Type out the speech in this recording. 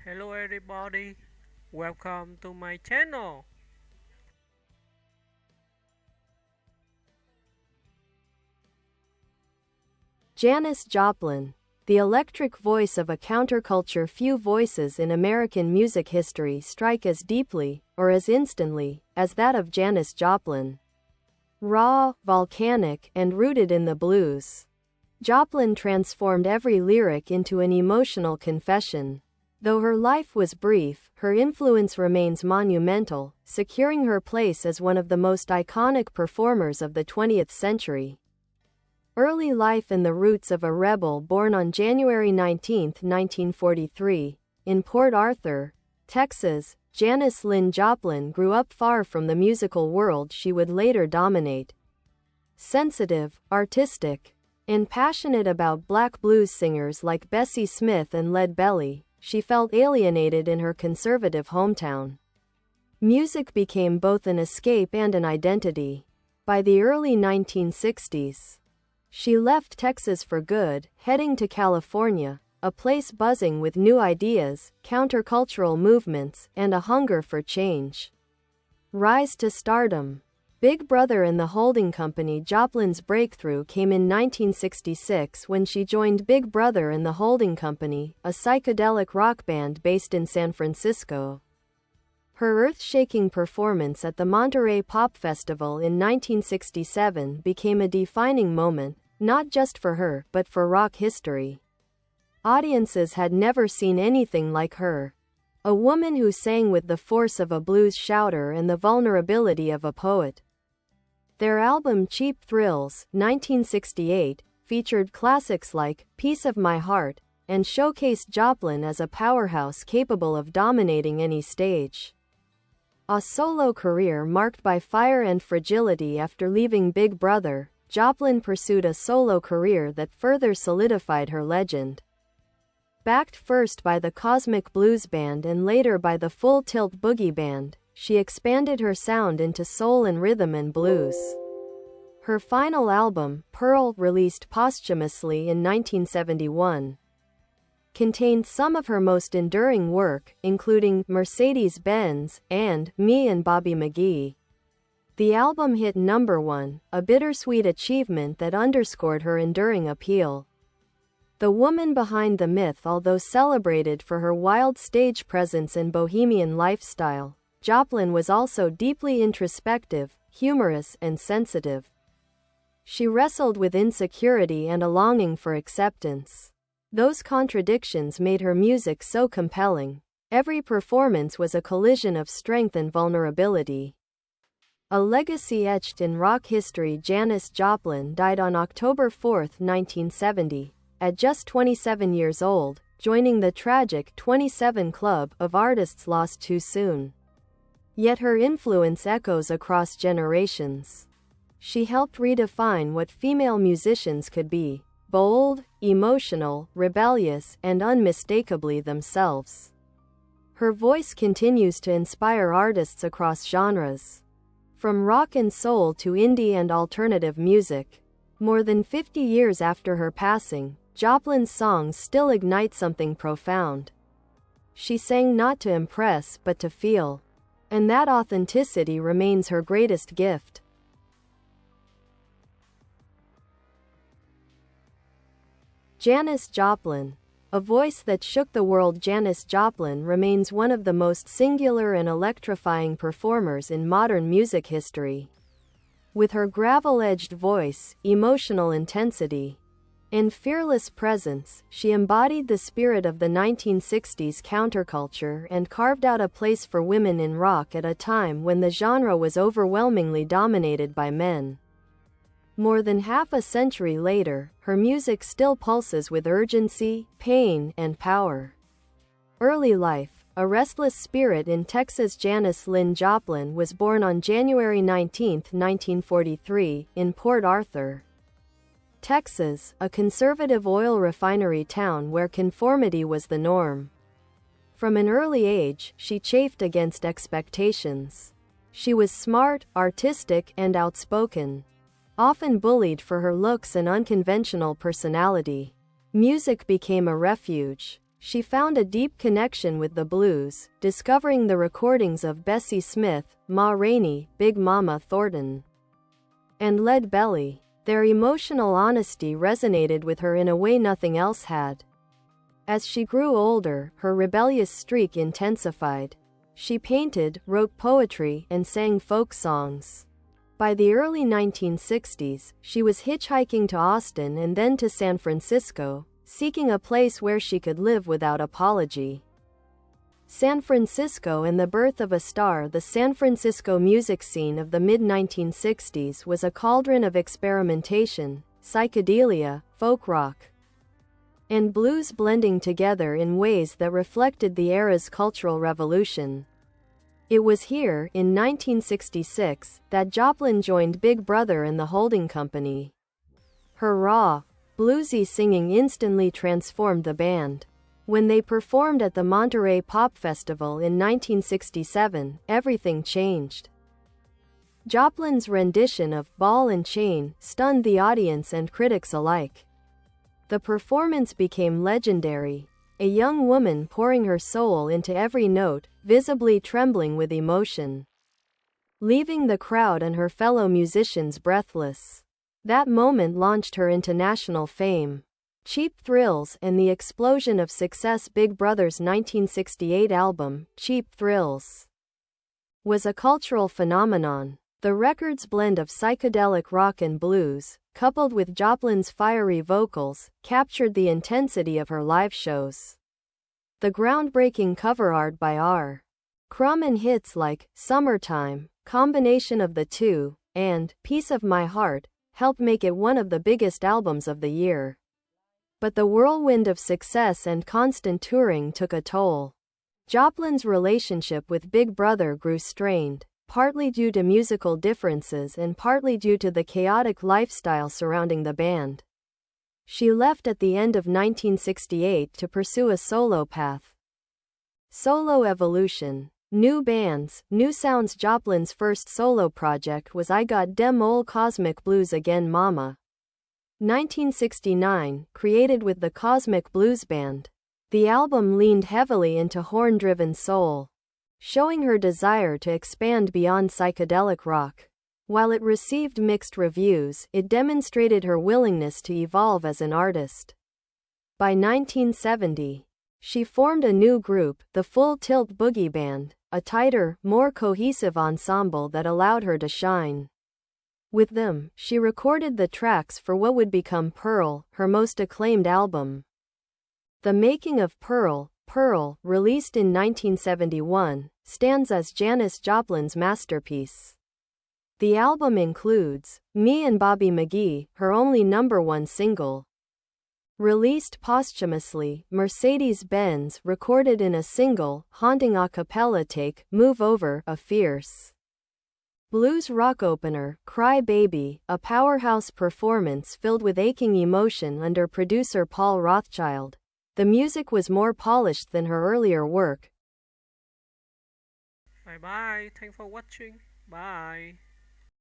Hello everybody, welcome to my channel. Janis Joplin, the electric voice of a counterculture. Few voices in American music history strike as deeply, or as instantly, as that of Janis Joplin. Raw, volcanic, and rooted in the blues, Joplin transformed every lyric into an emotional confession. Though her life was brief, her influence remains monumental, securing her place as one of the most iconic performers of the 20th century. Early life and the roots of a rebel born on January 19, 1943, in Port Arthur, Texas, Janis Lyn Joplin grew up far from the musical world she would later dominate. Sensitive, artistic, and passionate about black blues singers like Bessie Smith and Lead Belly, she felt alienated in her conservative hometown. Music became both an escape and an identity. By the early 1960s, she left Texas for good, heading to California, a place buzzing with new ideas, countercultural movements, and a hunger for change. Rise to stardom. Big Brother and the Holding Company. Joplin's breakthrough came in 1966 when she joined Big Brother and the Holding Company, a psychedelic rock band based in San Francisco. Her earth-shaking performance at the Monterey Pop Festival in 1967 became a defining moment, not just for her, but for rock history. Audiences had never seen anything like her. A woman who sang with the force of a blues shouter and the vulnerability of a poet. Their album Cheap Thrills, 1968, featured classics like Piece of My Heart, and showcased Joplin as a powerhouse capable of dominating any stage. A solo career marked by fire and fragility. After leaving Big Brother, Joplin pursued a solo career that further solidified her legend. Backed first by the Cosmic Blues Band and later by the Full Tilt Boogie Band, she expanded her sound into soul and rhythm and blues. Her final album, Pearl, released posthumously in 1971, contained some of her most enduring work, including Mercedes-Benz and Me and Bobby McGee. The album hit #1, a bittersweet achievement that underscored her enduring appeal. The woman behind the myth. Although celebrated for her wild stage presence and bohemian lifestyle, Joplin was also deeply introspective, humorous, and sensitive. She wrestled with insecurity and a longing for acceptance. Those contradictions made her music so compelling. Every performance was a collision of strength and vulnerability. A legacy etched in rock history. Janis Joplin died on October 4, 1970, at just 27 years old, joining the tragic 27 Club of artists lost too soon. Yet her influence echoes across generations. She helped redefine what female musicians could be: bold, emotional, rebellious, and unmistakably themselves. Her voice continues to inspire artists across genres, from rock and soul to indie and alternative music. More than 50 years after her passing, Joplin's songs still ignite something profound. She sang not to impress but to feel, and that authenticity remains her greatest gift. Janis Joplin, a voice that shook the world. Janis Joplin remains one of the most singular and electrifying performers in modern music history. With her gravel-edged voice, emotional intensity, and fearless presence, she embodied the spirit of the 1960s counterculture and carved out a place for women in rock at a time when the genre was overwhelmingly dominated by men. More than half a century later, her music still pulses with urgency, pain, and power. Early life. A restless spirit in Texas. Janis Lyn Joplin was born on January 19, 1943, in Port Arthur, Texas, a conservative oil refinery town where conformity was the norm. From an early age, she chafed against expectations. She was smart, artistic, and outspoken, often bullied for her looks and unconventional personality. Music became a refuge. She found a deep connection with the blues, discovering the recordings of Bessie Smith, Ma Rainey, Big Mama Thornton, and Lead Belly. Their emotional honesty resonated with her in a way nothing else had. As she grew older, her rebellious streak intensified. She painted, wrote poetry, and sang folk songs. By the early 1960s, she was hitchhiking to Austin and then to San Francisco, seeking a place where she could live without apology. San Francisco and the birth of a star. The San Francisco music scene of the mid-1960s was a cauldron of experimentation, psychedelia, folk rock, and blues blending together in ways that reflected the era's cultural revolution. It was here, in 1966, that Joplin joined Big Brother and the holding company. Her raw, bluesy singing instantly transformed the band. When they performed at the Monterey Pop Festival in 1967, everything changed. Joplin's rendition of Ball and Chain stunned the audience and critics alike. The performance became legendary, a young woman pouring her soul into every note, visibly trembling with emotion, leaving the crowd and her fellow musicians breathless. That moment launched her into national fame. Cheap Thrills and the explosion of success. Big Brother's 1968 album, Cheap Thrills, was a cultural phenomenon. The record's blend of psychedelic rock and blues, coupled with Joplin's fiery vocals, captured the intensity of her live shows. The groundbreaking cover art by R. Crumb and hits like Summertime, combination of the two, and Piece of My Heart, helped make it one of the biggest albums of the year. But the whirlwind of success and constant touring took a toll. Joplin's relationship with Big Brother grew strained, partly due to musical differences and partly due to the chaotic lifestyle surrounding the band. She left at the end of 1968 to pursue a solo path. Solo evolution. New bands, new sounds. Joplin's first solo project was I Got Dem Ol' Cosmic Blues Again Mama, 1969, created with the Cosmic Blues Band. The album leaned heavily into horn-driven soul, showing her desire to expand beyond psychedelic rock. While it received mixed reviews, it demonstrated her willingness to evolve as an artist. By 1970, she formed a new group, the Full Tilt Boogie Band, a tighter, more cohesive ensemble that allowed her to shine. With them, she recorded the tracks for what would become Pearl, her most acclaimed album. The Making of Pearl, released in 1971, stands as Janis Joplin's masterpiece. The album includes Me and Bobby McGee, her only #1 single. Released posthumously, Mercedes-Benz recorded in a single, haunting a cappella take, Move Over, a fierce blues rock opener, Cry Baby, a powerhouse performance filled with aching emotion under producer Paul Rothchild. The music was more polished than her earlier work. Bye bye. Thanks for watching. Bye.